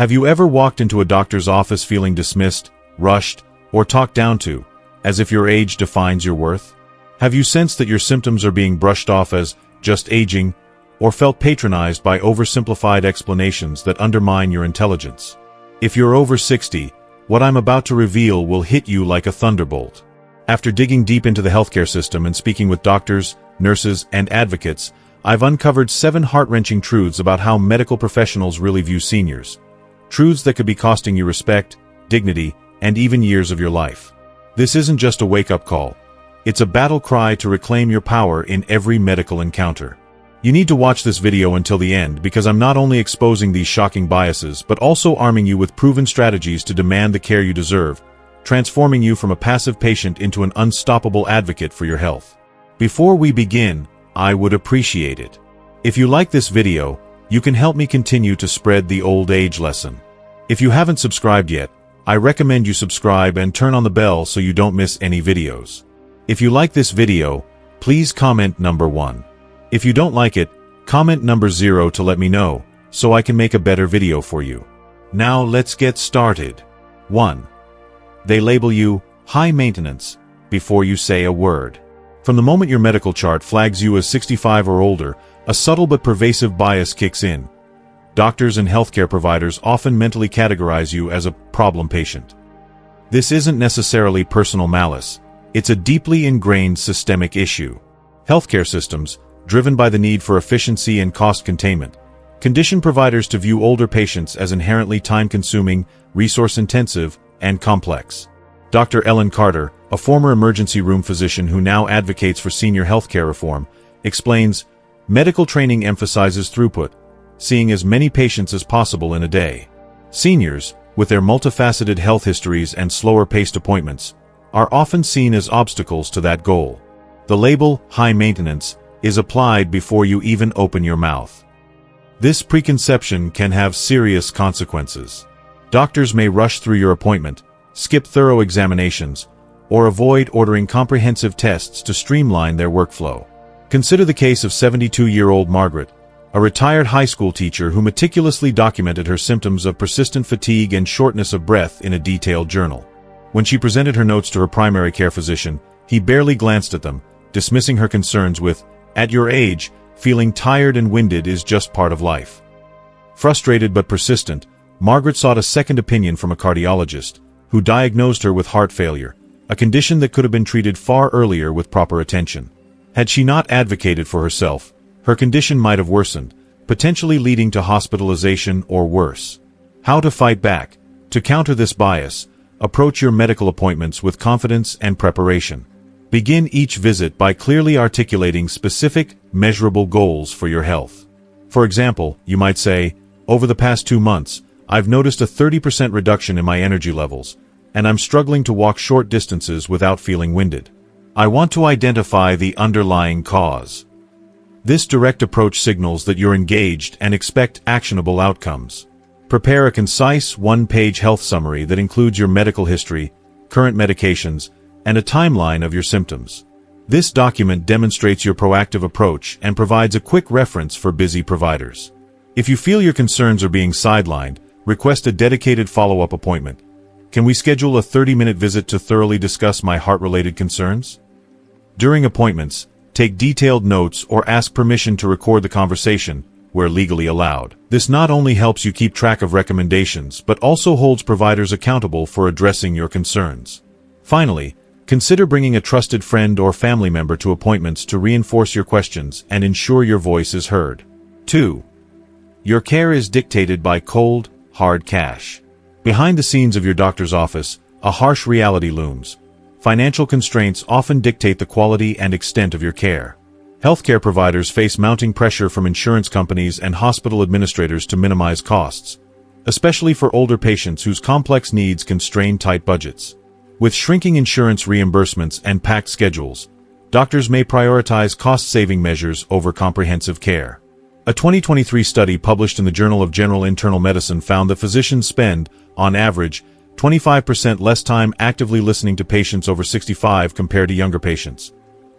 Have you ever walked into a doctor's office feeling dismissed, rushed, or talked down to, as if your age defines your worth? Have you sensed that your symptoms are being brushed off as just aging, or felt patronized by oversimplified explanations that undermine your intelligence? If you're over 60, what I'm about to reveal will hit you like a thunderbolt. After digging deep into the healthcare system and speaking with doctors, nurses, and advocates, I've uncovered 7 heart-wrenching truths about how medical professionals really view seniors. Truths that could be costing you respect, dignity, and even years of your life. This isn't just a wake-up call. It's a battle cry to reclaim your power in every medical encounter. You need to watch this video until the end because I'm not only exposing these shocking biases but also arming you with proven strategies to demand the care you deserve, transforming you from a passive patient into an unstoppable advocate for your health. Before we begin, I would appreciate it if you like this video. You can help me continue to spread the old age lesson. If you haven't subscribed yet, I recommend you subscribe and turn on the bell so you don't miss any videos. If you like this video, please comment number 1. If you don't like it, comment number 0 to let me know, so I can make a better video for you. Now let's get started. 1. They label you high maintenance before you say a word. From the moment your medical chart flags you as 65 or older, a subtle but pervasive bias kicks in. Doctors and healthcare providers often mentally categorize you as a problem patient. This isn't necessarily personal malice. It's a deeply ingrained systemic issue. Healthcare systems, driven by the need for efficiency and cost containment, condition providers to view older patients as inherently time-consuming, resource-intensive, and complex. Dr. Ellen Carter, a former emergency room physician who now advocates for senior healthcare reform, explains, medical training emphasizes throughput, seeing as many patients as possible in a day. Seniors, with their multifaceted health histories and slower-paced appointments, are often seen as obstacles to that goal. The label, high maintenance, is applied before you even open your mouth. This preconception can have serious consequences. Doctors may rush through your appointment, skip thorough examinations, or avoid ordering comprehensive tests to streamline their workflow. Consider the case of 72-year-old Margaret, a retired high school teacher who meticulously documented her symptoms of persistent fatigue and shortness of breath in a detailed journal. When she presented her notes to her primary care physician, he barely glanced at them, dismissing her concerns with, "At your age, feeling tired and winded is just part of life." Frustrated but persistent, Margaret sought a second opinion from a cardiologist, who diagnosed her with heart failure, a condition that could have been treated far earlier with proper attention. Had she not advocated for herself, her condition might have worsened, potentially leading to hospitalization or worse. How to fight back? To counter this bias, approach your medical appointments with confidence and preparation. Begin each visit by clearly articulating specific, measurable goals for your health. For example, you might say, "Over the past 2 months, I've noticed a 30% reduction in my energy levels, and I'm struggling to walk short distances without feeling winded. I want to identify the underlying cause." This direct approach signals that you're engaged and expect actionable outcomes. Prepare a concise, 1-page health summary that includes your medical history, current medications, and a timeline of your symptoms. This document demonstrates your proactive approach and provides a quick reference for busy providers. If you feel your concerns are being sidelined, request a dedicated follow-up appointment. Can we schedule a 30-minute visit to thoroughly discuss my heart-related concerns? During appointments, take detailed notes or ask permission to record the conversation, where legally allowed. This not only helps you keep track of recommendations but also holds providers accountable for addressing your concerns. Finally, consider bringing a trusted friend or family member to appointments to reinforce your questions and ensure your voice is heard. 2. Your care is dictated by cold, hard cash. Behind the scenes of your doctor's office, a harsh reality looms. Financial constraints often dictate the quality and extent of your care. Healthcare providers face mounting pressure from insurance companies and hospital administrators to minimize costs, especially for older patients whose complex needs constrain tight budgets. With shrinking insurance reimbursements and packed schedules, doctors may prioritize cost-saving measures over comprehensive care. A 2023 study published in the Journal of General Internal Medicine found that physicians spend, on average, 25% less time actively listening to patients over 65 compared to younger patients,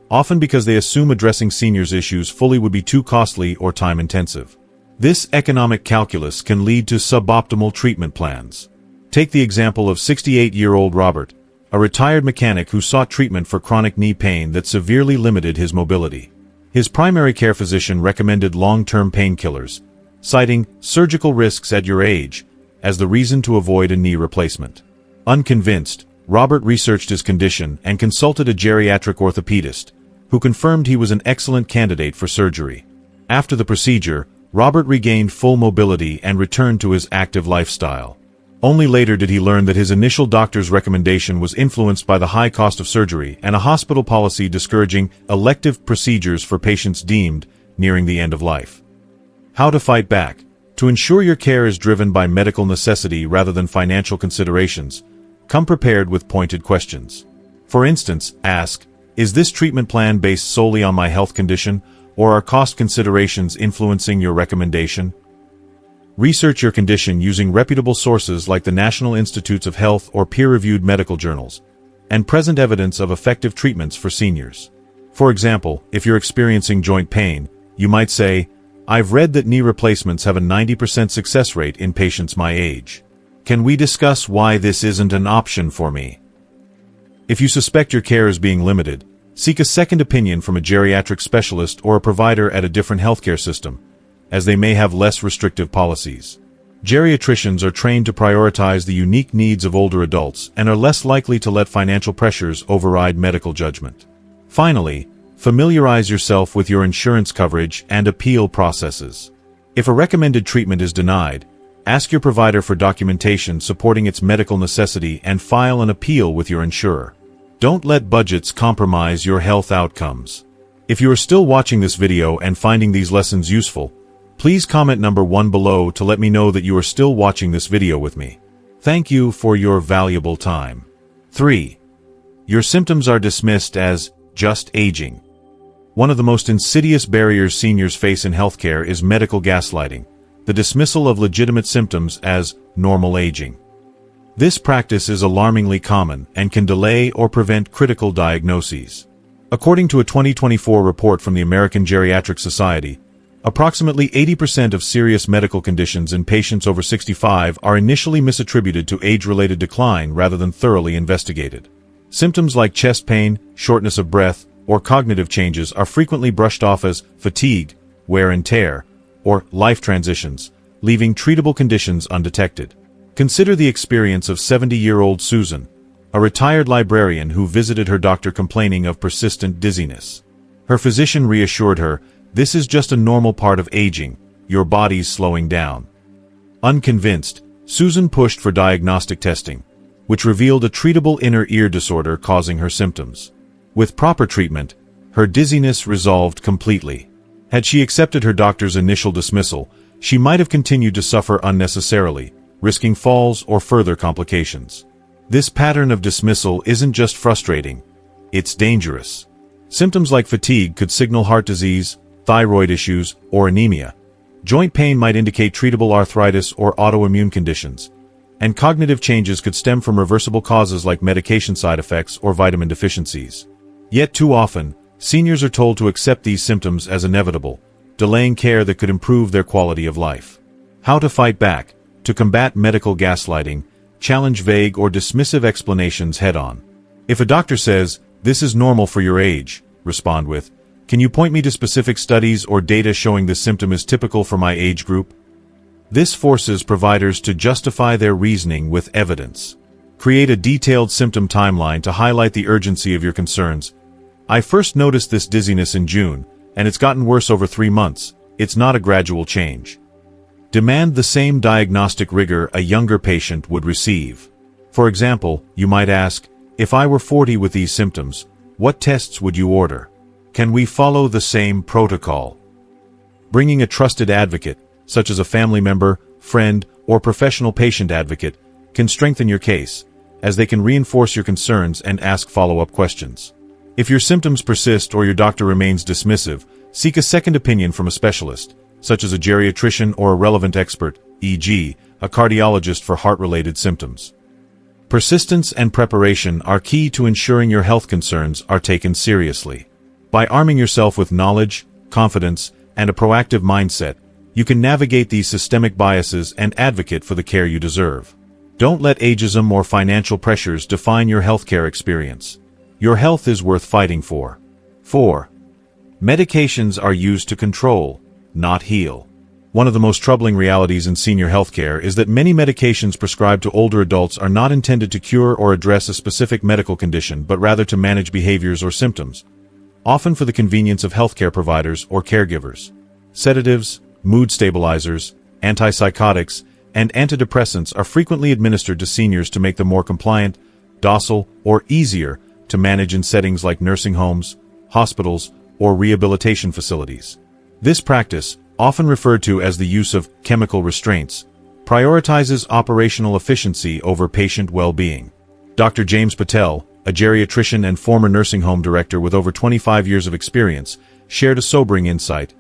often because they assume addressing seniors' issues fully would be too costly or time-intensive. This economic calculus can lead to suboptimal treatment plans. Take the example of 68-year-old Robert, a retired mechanic who sought treatment for chronic knee pain that severely limited his mobility. His primary care physician recommended long-term painkillers, citing surgical risks at your age as the reason to avoid a knee replacement. Unconvinced, Robert researched his condition and consulted a geriatric orthopedist, who confirmed he was an excellent candidate for surgery. After the procedure, Robert regained full mobility and returned to his active lifestyle. Only later did he learn that his initial doctor's recommendation was influenced by the high cost of surgery and a hospital policy discouraging elective procedures for patients deemed nearing the end of life. How to fight back? To ensure your care is driven by medical necessity rather than financial considerations, come prepared with pointed questions. For instance, ask, is this treatment plan based solely on my health condition, or are cost considerations influencing your recommendation? Research your condition using reputable sources like the National Institutes of Health or peer-reviewed medical journals, and present evidence of effective treatments for seniors. For example, if you're experiencing joint pain, you might say, I've read that knee replacements have a 90% success rate in patients my age. Can we discuss why this isn't an option for me? If you suspect your care is being limited, seek a second opinion from a geriatric specialist or a provider at a different healthcare system, as they may have less restrictive policies. Geriatricians are trained to prioritize the unique needs of older adults and are less likely to let financial pressures override medical judgment. Finally, familiarize yourself with your insurance coverage and appeal processes. If a recommended treatment is denied, ask your provider for documentation supporting its medical necessity and file an appeal with your insurer. Don't let budgets compromise your health outcomes. If you are still watching this video and finding these lessons useful, please comment number 1 below to let me know that you are still watching this video with me. Thank you for your valuable time. 3. Your symptoms are dismissed as just aging. One of the most insidious barriers seniors face in healthcare is medical gaslighting, the dismissal of legitimate symptoms as normal aging. This practice is alarmingly common and can delay or prevent critical diagnoses. According to a 2024 report from the American Geriatric Society, approximately 80% of serious medical conditions in patients over 65 are initially misattributed to age-related decline rather than thoroughly investigated. Symptoms like chest pain, shortness of breath, or cognitive changes are frequently brushed off as fatigue, wear and tear, or life transitions, leaving treatable conditions undetected. Consider the experience of 70-year-old Susan, a retired librarian who visited her doctor complaining of persistent dizziness. Her physician reassured her, "This is just a normal part of aging, your body's slowing down." Unconvinced, Susan pushed for diagnostic testing, which revealed a treatable inner ear disorder causing her symptoms. With proper treatment, her dizziness resolved completely. Had she accepted her doctor's initial dismissal, she might have continued to suffer unnecessarily, risking falls or further complications. This pattern of dismissal isn't just frustrating, it's dangerous. Symptoms like fatigue could signal heart disease, thyroid issues, or anemia. Joint pain might indicate treatable arthritis or autoimmune conditions, and cognitive changes could stem from reversible causes like medication side effects or vitamin deficiencies. Yet too often, seniors are told to accept these symptoms as inevitable, delaying care that could improve their quality of life. How to fight back? To combat medical gaslighting, challenge vague or dismissive explanations head-on. If a doctor says, "This is normal for your age," respond with, "Can you point me to specific studies or data showing this symptom is typical for my age group?" This forces providers to justify their reasoning with evidence. Create a detailed symptom timeline to highlight the urgency of your concerns. "I first noticed this dizziness in June, and it's gotten worse over 3 months. It's not a gradual change." Demand the same diagnostic rigor a younger patient would receive. For example, you might ask, "If I were 40 with these symptoms, what tests would you order? Can we follow the same protocol?" Bringing a trusted advocate, such as a family member, friend, or professional patient advocate, can strengthen your case, as they can reinforce your concerns and ask follow-up questions. If your symptoms persist or your doctor remains dismissive, seek a second opinion from a specialist, such as a geriatrician or a relevant expert, e.g., a cardiologist for heart-related symptoms. Persistence and preparation are key to ensuring your health concerns are taken seriously. By arming yourself with knowledge, confidence, and a proactive mindset, You can navigate these systemic biases and advocate for the care you deserve. Don't let ageism or financial pressures define your healthcare experience. Your health is worth fighting for. 4. Medications are used to control, not heal. One of the most troubling realities in senior healthcare is that many medications prescribed to older adults are not intended to cure or address a specific medical condition but rather to manage behaviors or symptoms, often for the convenience of healthcare providers or caregivers. Sedatives, mood stabilizers, antipsychotics, and antidepressants are frequently administered to seniors to make them more compliant, docile, or easier to manage in settings like nursing homes, hospitals, or rehabilitation facilities. This practice, often referred to as the use of chemical restraints, prioritizes operational efficiency over patient well-being. Dr. James Patel, a geriatrician and former nursing home director with over 25 years of experience, shared a sobering insight.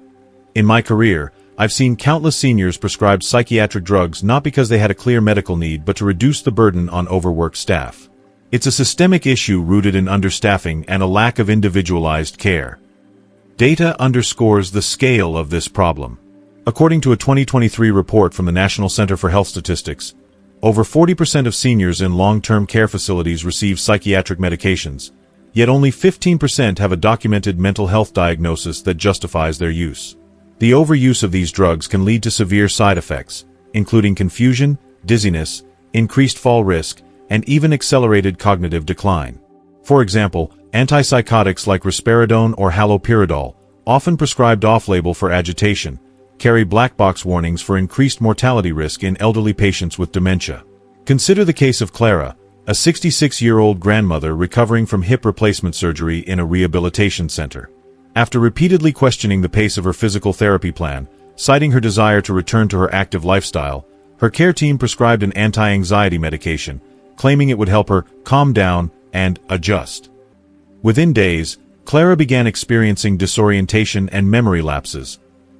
In my career, I've seen countless seniors prescribed psychiatric drugs not because they had a clear medical need but to reduce the burden on overworked staff. It's a systemic issue rooted in understaffing and a lack of individualized care. Data underscores the scale of this problem. According to a 2023 report from the National Center for Health Statistics, over 40% of seniors in long-term care facilities receive psychiatric medications, yet only 15% have a documented mental health diagnosis that justifies their use. The overuse of these drugs can lead to severe side effects, including confusion, dizziness, increased fall risk, and even accelerated cognitive decline. For example, antipsychotics like risperidone or haloperidol, often prescribed off-label for agitation, carry black box warnings for increased mortality risk in elderly patients with dementia. Consider the case of Clara, a 66-year-old grandmother recovering from hip replacement surgery in a rehabilitation center. After repeatedly questioning the pace of her physical therapy plan, citing her desire to return to her active lifestyle, her care team prescribed an anti-anxiety medication, claiming it would help her calm down and adjust. Within days, Clara began experiencing disorientation and memory lapses,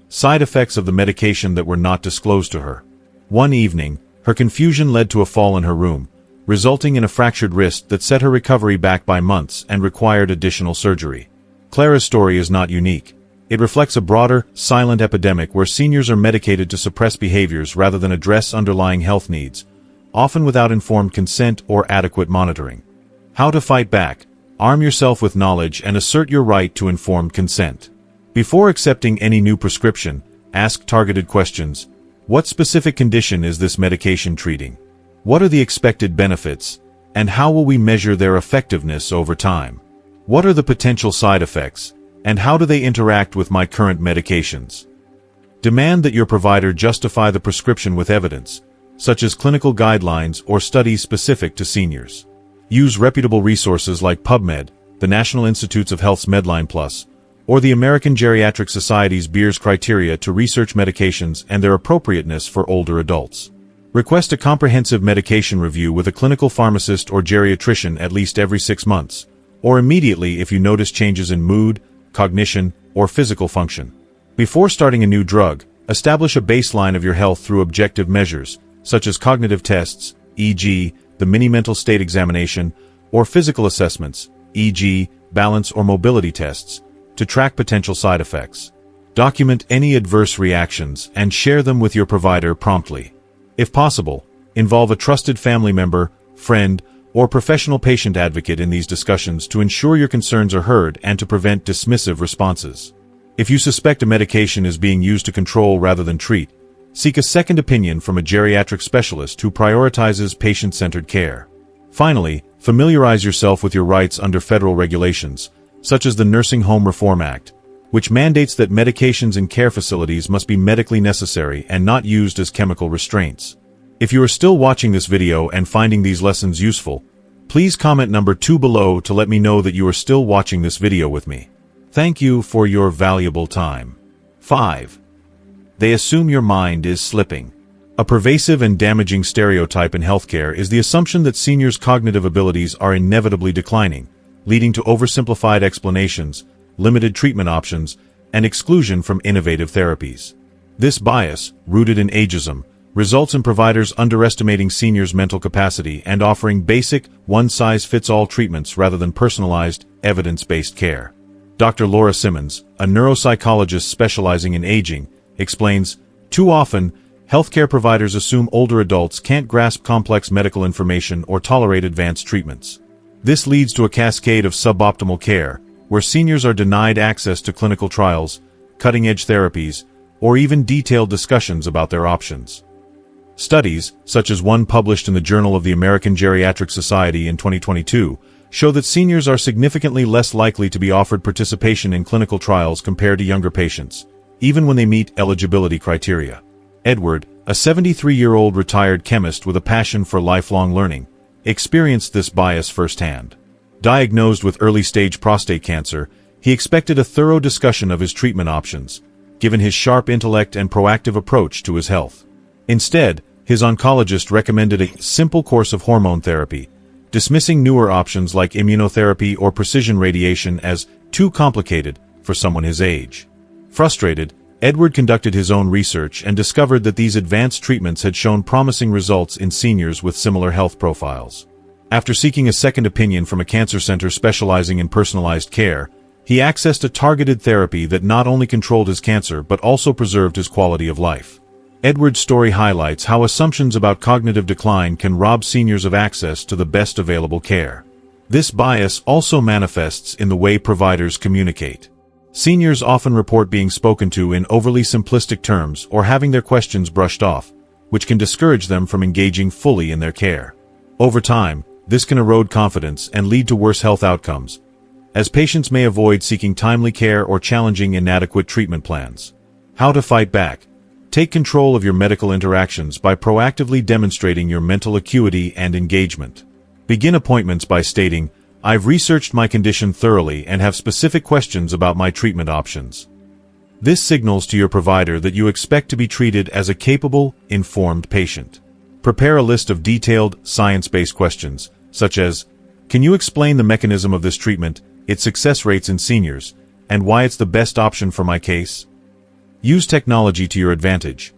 side effects of the medication that were not disclosed to her. One evening, her confusion led to a fall in her room, resulting in a fractured wrist that set her recovery back by months and required additional surgery. Clara's story is not unique. It reflects a broader, silent epidemic where seniors are medicated to suppress behaviors rather than address underlying health needs, often without informed consent or adequate monitoring. How to fight back? Arm yourself with knowledge and assert your right to informed consent. Before accepting any new prescription, ask targeted questions. What specific condition is this medication treating? What are the expected benefits? And how will we measure their effectiveness over time? What are the potential side effects? And how do they interact with my current medications? Demand that your provider justify the prescription with evidence, such as clinical guidelines or studies specific to seniors. Use reputable resources like PubMed, the National Institutes of Health's Medline Plus, or the American Geriatric Society's Beers criteria to research medications and their appropriateness for older adults. Request a comprehensive medication review with a clinical pharmacist or geriatrician at least every 6 months, or immediately if you notice changes in mood, cognition, or physical function. Before starting a new drug, establish a baseline of your health through objective measures, such as cognitive tests, e.g., the mini-mental state examination, or physical assessments, e.g., balance or mobility tests, to track potential side effects. Document any adverse reactions and share them with your provider promptly. If possible, involve a trusted family member, friend, or professional patient advocate in these discussions to ensure your concerns are heard and to prevent dismissive responses. If you suspect a medication is being used to control rather than treat, seek a second opinion from a geriatric specialist who prioritizes patient-centered care. Finally, familiarize yourself with your rights under federal regulations, such as the Nursing Home Reform Act, which mandates that medications in care facilities must be medically necessary and not used as chemical restraints. If you are still watching this video and finding these lessons useful, please comment number 2 below to let me know that you are still watching this video with me. Thank you for your valuable time. 5. They assume your mind is slipping. A pervasive and damaging stereotype in healthcare is the assumption that seniors' cognitive abilities are inevitably declining, leading to oversimplified explanations, limited treatment options, and exclusion from innovative therapies. This bias, rooted in ageism, results in providers underestimating seniors' mental capacity and offering basic, one-size-fits-all treatments rather than personalized, evidence-based care. Dr. Laura Simmons, a neuropsychologist specializing in aging, explains, Too often, healthcare providers assume older adults can't grasp complex medical information or tolerate advanced treatments. This leads to a cascade of suboptimal care, where seniors are denied access to clinical trials, cutting-edge therapies, or even detailed discussions about their options. Studies, such as one published in the Journal of the American Geriatric Society in 2022, show that seniors are significantly less likely to be offered participation in clinical trials compared to younger patients, even when they meet eligibility criteria. Edward, a 73-year-old retired chemist with a passion for lifelong learning, experienced this bias firsthand. Diagnosed with early-stage prostate cancer, he expected a thorough discussion of his treatment options, given his sharp intellect and proactive approach to his health. Instead, his oncologist recommended a simple course of hormone therapy, dismissing newer options like immunotherapy or precision radiation as too complicated for someone his age. Frustrated, Edward conducted his own research and discovered that these advanced treatments had shown promising results in seniors with similar health profiles. After seeking a second opinion from a cancer center specializing in personalized care, he accessed a targeted therapy that not only controlled his cancer but also preserved his quality of life. Edward's story highlights how assumptions about cognitive decline can rob seniors of access to the best available care. This bias also manifests in the way providers communicate. Seniors often report being spoken to in overly simplistic terms or having their questions brushed off, which can discourage them from engaging fully in their care. Over time, this can erode confidence and lead to worse health outcomes, as patients may avoid seeking timely care or challenging inadequate treatment plans. How to fight back? Take control of your medical interactions by proactively demonstrating your mental acuity and engagement. Begin appointments by stating, "I've researched my condition thoroughly and have specific questions about my treatment options." This signals to your provider that you expect to be treated as a capable, informed patient. Prepare a list of detailed, science-based questions, such as, "Can you explain the mechanism of this treatment, its success rates in seniors, and why it's the best option for my case?" Use technology to your advantage.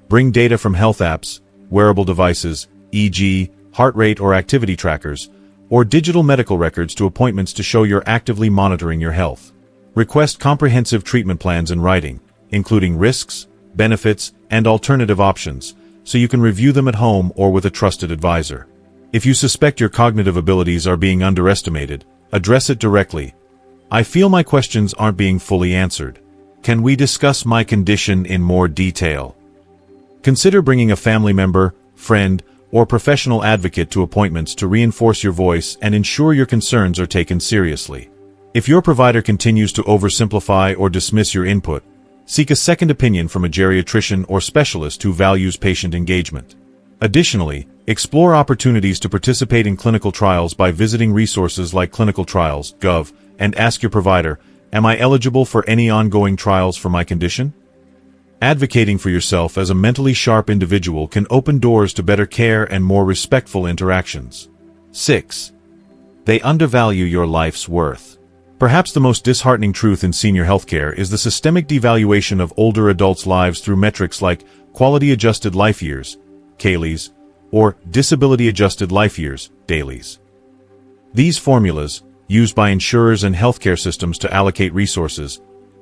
Bring data from health apps, wearable devices, e.g., heart rate or activity trackers, or digital medical records to appointments to show you're actively monitoring your health. Request comprehensive treatment plans in writing, including risks, benefits, and alternative options, so you can review them at home or with a trusted advisor. If you suspect your cognitive abilities are being underestimated, address it directly. "I feel my questions aren't being fully answered. Can we discuss my condition in more detail?" Consider bringing a family member, friend, or professional advocate to appointments to reinforce your voice and ensure your concerns are taken seriously. If your provider continues to oversimplify or dismiss your input, seek a second opinion from a geriatrician or specialist who values patient engagement. Additionally, explore opportunities to participate in clinical trials by visiting resources like clinicaltrials.gov and ask your provider, "Am I eligible for any ongoing trials for my condition?" Advocating for yourself as a mentally sharp individual can open doors to better care and more respectful interactions. 6. They undervalue your life's worth. Perhaps the most disheartening truth in senior healthcare is the systemic devaluation of older adults' lives through metrics like quality-adjusted life years, QALYs, or disability-adjusted life years, DALYs. These formulas, used by insurers and healthcare systems to allocate resources,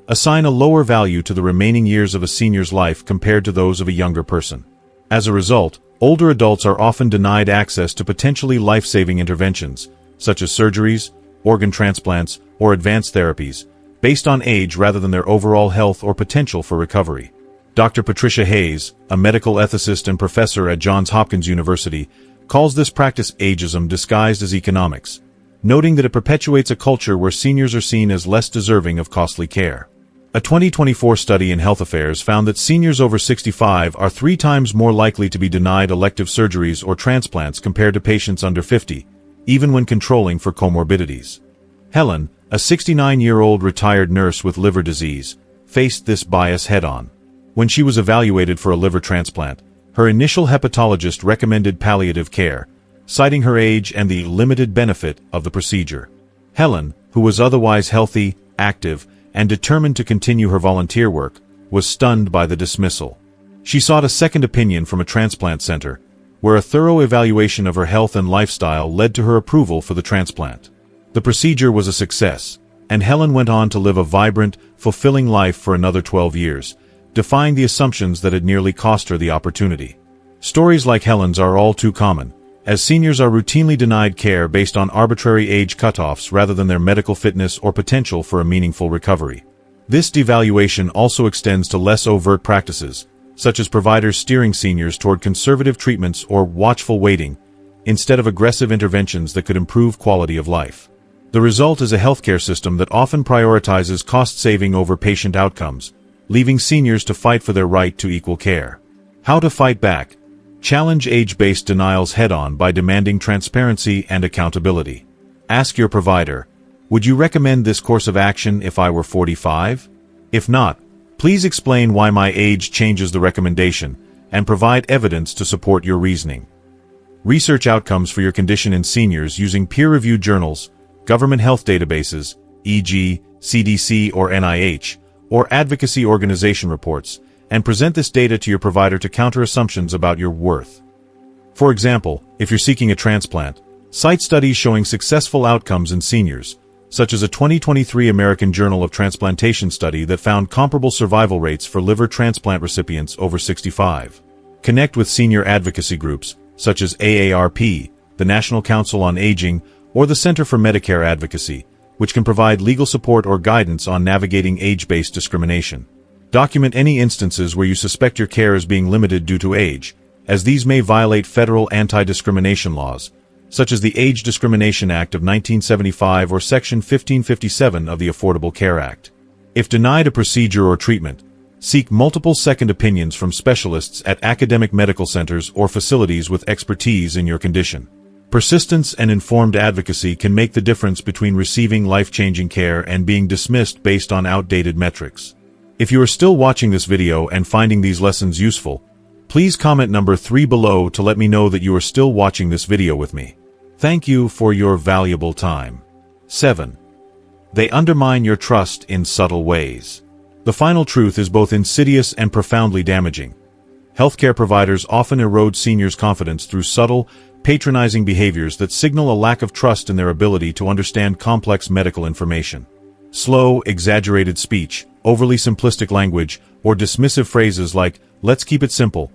assign a lower value to the remaining years of a senior's life compared to those of a younger person. As a result, older adults are often denied access to potentially life-saving interventions, such as surgeries, organ transplants, or advanced therapies, based on age rather than their overall health or potential for recovery. Dr. Patricia Hayes, a medical ethicist and professor at Johns Hopkins University, calls this practice ageism disguised as economics, noting that it perpetuates a culture where seniors are seen as less deserving of costly care. A 2024 study in Health Affairs found that seniors over 65 are 3 times more likely to be denied elective surgeries or transplants compared to patients under 50, even when controlling for comorbidities. Helen, a 69-year-old retired nurse with liver disease, faced this bias head-on. When she was evaluated for a liver transplant, her initial hepatologist recommended palliative care, citing her age and the limited benefit of the procedure. Helen, who was otherwise healthy, active, and determined to continue her volunteer work, was stunned by the dismissal. She sought a second opinion from a transplant center, where a thorough evaluation of her health and lifestyle led to her approval for the transplant. The procedure was a success, and Helen went on to live a vibrant, fulfilling life for another 12 years, defying the assumptions that had nearly cost her the opportunity. Stories like Helen's are all too common, as seniors are routinely denied care based on arbitrary age cutoffs rather than their medical fitness or potential for a meaningful recovery. This devaluation also extends to less overt practices, such as providers steering seniors toward conservative treatments or watchful waiting, instead of aggressive interventions that could improve quality of life. The result is a healthcare system that often prioritizes cost-saving over patient outcomes, leaving seniors to fight for their right to equal care. How to fight back? Challenge age-based denials head-on by demanding transparency and accountability. Ask your provider, would you recommend this course of action if I were 45? If not, please explain why my age changes the recommendation, and provide evidence to support your reasoning. Research outcomes for your condition in seniors using peer-reviewed journals, government health databases, e.g., CDC or NIH, or advocacy organization reports, and present this data to your provider to counter assumptions about your worth. For example, if you're seeking a transplant, cite studies showing successful outcomes in seniors, such as a 2023 American Journal of Transplantation study that found comparable survival rates for liver transplant recipients over 65. Connect with senior advocacy groups, such as AARP, the National Council on Aging, or the Center for Medicare Advocacy, which can provide legal support or guidance on navigating age-based discrimination. Document any instances where you suspect your care is being limited due to age, as these may violate federal anti-discrimination laws, such as the Age Discrimination Act of 1975 or Section 1557 of the Affordable Care Act. If denied a procedure or treatment, seek multiple second opinions from specialists at academic medical centers or facilities with expertise in your condition. Persistence and informed advocacy can make the difference between receiving life-changing care and being dismissed based on outdated metrics. If you are still watching this video and finding these lessons useful, please comment number 3 below to let me know that you are still watching this video with me. Thank you for your valuable time. 7. They undermine your trust in subtle ways. The final truth is both insidious and profoundly damaging. Healthcare providers often erode seniors' confidence through subtle, patronizing behaviors that signal a lack of trust in their ability to understand complex medical information. Slow, exaggerated speech, overly simplistic language, or dismissive phrases like, "Let's keep it simple,"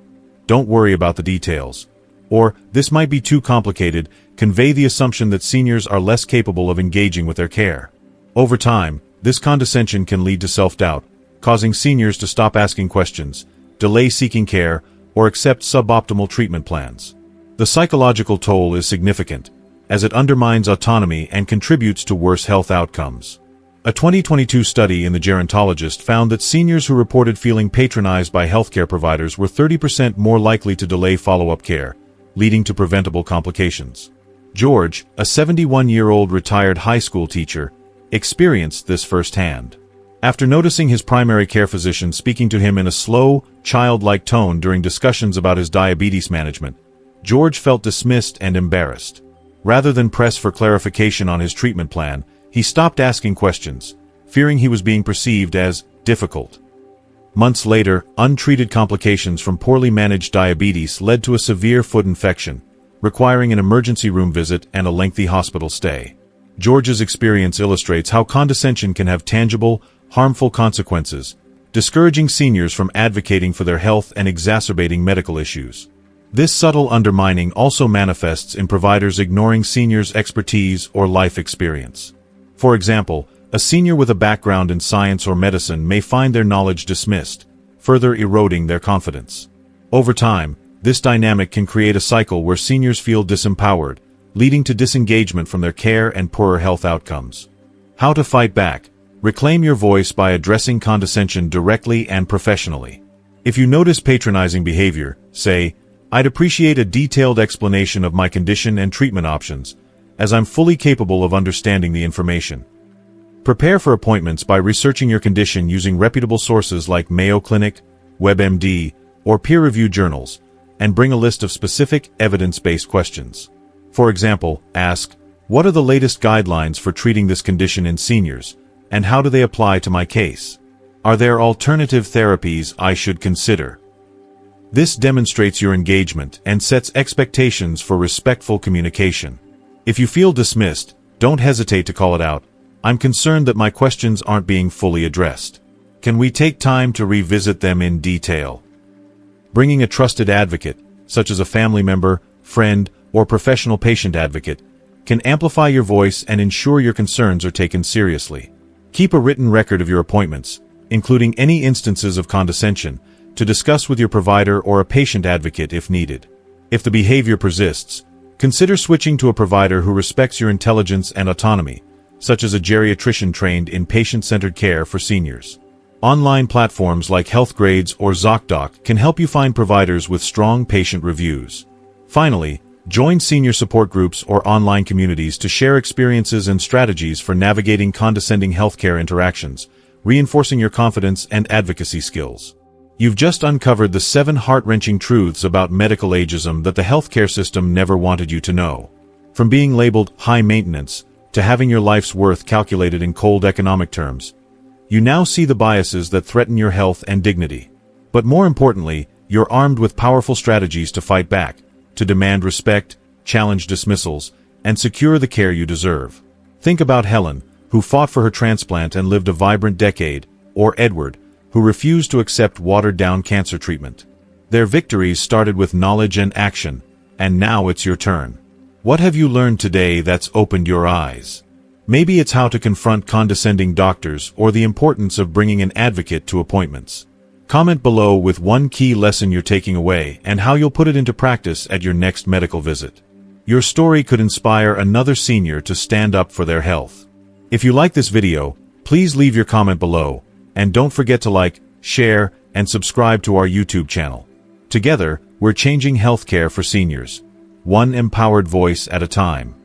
"Don't worry about the details," or "This might be too complicated," convey the assumption that seniors are less capable of engaging with their care. Over time, this condescension can lead to self-doubt, causing seniors to stop asking questions, delay seeking care, or accept suboptimal treatment plans. The psychological toll is significant, as it undermines autonomy and contributes to worse health outcomes. A 2022 study in The Gerontologist found that seniors who reported feeling patronized by healthcare providers were 30% more likely to delay follow-up care, leading to preventable complications. George, a 71-year-old retired high school teacher, experienced this firsthand. After noticing his primary care physician speaking to him in a slow, childlike tone during discussions about his diabetes management, George felt dismissed and embarrassed. Rather than press for clarification on his treatment plan, he stopped asking questions, fearing he was being perceived as difficult. Months later, untreated complications from poorly managed diabetes led to a severe foot infection, requiring an emergency room visit and a lengthy hospital stay. George's experience illustrates how condescension can have tangible, harmful consequences, discouraging seniors from advocating for their health and exacerbating medical issues. This subtle undermining also manifests in providers ignoring seniors' expertise or life experience. For example, a senior with a background in science or medicine may find their knowledge dismissed, further eroding their confidence. Over time, this dynamic can create a cycle where seniors feel disempowered, leading to disengagement from their care and poorer health outcomes. How to fight back? Reclaim your voice by addressing condescension directly and professionally. If you notice patronizing behavior, say, "I'd appreciate a detailed explanation of my condition and treatment options, as I'm fully capable of understanding the information." Prepare for appointments by researching your condition using reputable sources like Mayo Clinic, WebMD, or peer-reviewed journals, and bring a list of specific, evidence-based questions. For example, ask, "What are the latest guidelines for treating this condition in seniors, and how do they apply to my case? Are there alternative therapies I should consider?" This demonstrates your engagement and sets expectations for respectful communication. If you feel dismissed, don't hesitate to call it out. "I'm concerned that my questions aren't being fully addressed. Can we take time to revisit them in detail? Bringing a trusted advocate, such as a family member, friend, or professional patient advocate, can amplify your voice and ensure your concerns are taken seriously. Keep a written record of your appointments, including any instances of condescension, to discuss with your provider or a patient advocate if needed. If the behavior persists, consider switching to a provider who respects your intelligence and autonomy, such as a geriatrician trained in patient-centered care for seniors. Online platforms like HealthGrades or ZocDoc can help you find providers with strong patient reviews. Finally, join senior support groups or online communities to share experiences and strategies for navigating condescending healthcare interactions, reinforcing your confidence and advocacy skills. You've just uncovered the 7 heart-wrenching truths about medical ageism that the healthcare system never wanted you to know. From being labeled high maintenance to having your life's worth calculated in cold economic terms, you now see the biases that threaten your health and dignity. But more importantly, you're armed with powerful strategies to fight back, to demand respect, challenge dismissals, and secure the care you deserve. Think about Helen, who fought for her transplant and lived a vibrant decade, or Edward, who refused to accept watered-down cancer treatment. Their victories started with knowledge and action, and now it's your turn. What have you learned today that's opened your eyes? Maybe it's how to confront condescending doctors or the importance of bringing an advocate to appointments. Comment below with one key lesson you're taking away and how you'll put it into practice at your next medical visit. Your story could inspire another senior to stand up for their health. If you like this video, please leave your comment below, and don't forget to like, share, and subscribe to our YouTube channel. Together, we're changing healthcare for seniors, one empowered voice at a time.